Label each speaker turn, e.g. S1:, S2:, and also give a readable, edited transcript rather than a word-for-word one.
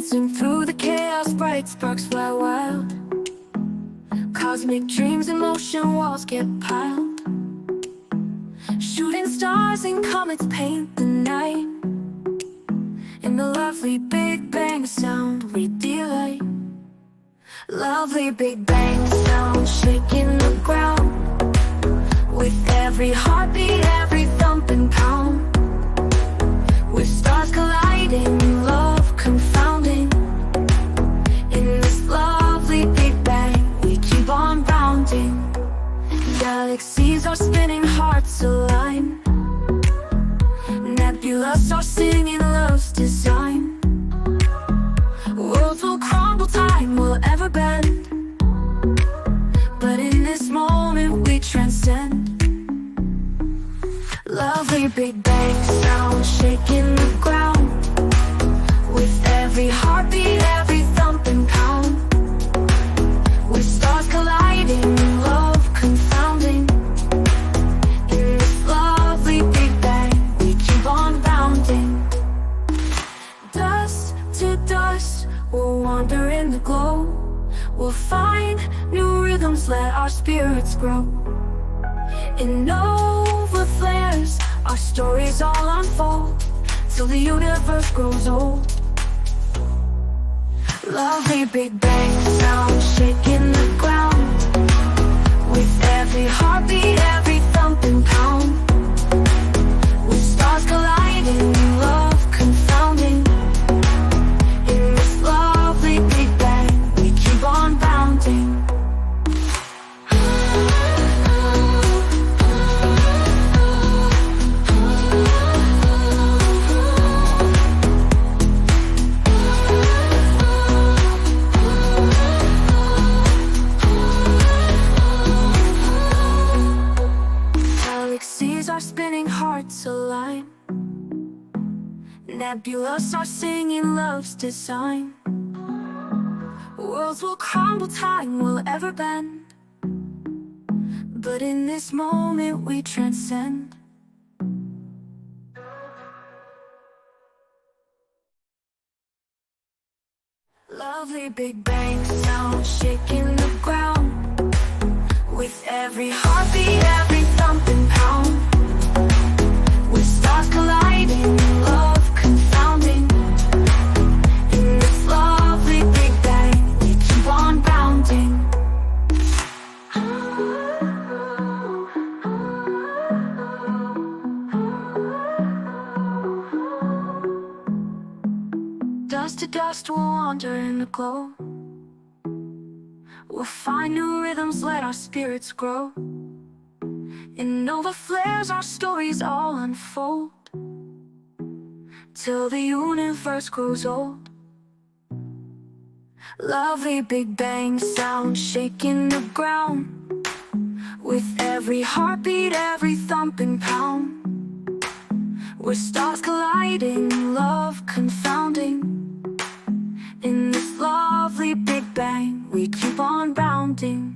S1: Dancing through the chaos, bright sparks fly wild. Cosmic dreams in motion, walls get piled. Shooting stars and comets paint the night. In the lovely Big Bang sound we delight. Lovely Big Bang sound shaking the ground. With every heartbeat, every thumping pound. With stars colliding, love confounding. In this lovely Big Bang we keep on rounding. Galaxies are spinning, hearts align. Nebulas are singing love's design. Worlds will crumble, time will ever bend. But in this moment we transcend. Lovely Big Bang sound shaking the ground. With every heartbeat, every thumping pound. With stars colliding, love confounding. In this lovely Big Bang we keep on rounding. Dust to dust, we'll wander in the glow. We'll find new rhythms, let our spirits grow. In nova flares, our stories all unfold. Till the universe grows old. Lovely Big Bang sound shaking the ground. With every heartbeat, every thumping pound. With stars colliding, love confounding. In this lovely Big Bang we keep on bounding. Galaxies are spinning, hearts align. Nebulas are singing love's design. Worlds will crumble, time will ever bend. But in this moment we transcend. Lovely Big Bang sound shaking the ground. With every heartbeat, every thumping pound. With stars colliding, love confounding. In this lovely Big Bang we keep on bounding. Dust to dust, we'll wander in the glow. We'll find new rhythms, let our spirits grow. In nova flares, our stories all unfold. Till the universe grows old. Lovely Big Bang sound shaking the ground. With every heartbeat, every thumping pound. With stars colliding, love confounding. In this lovely Big Bang we keep on rounding.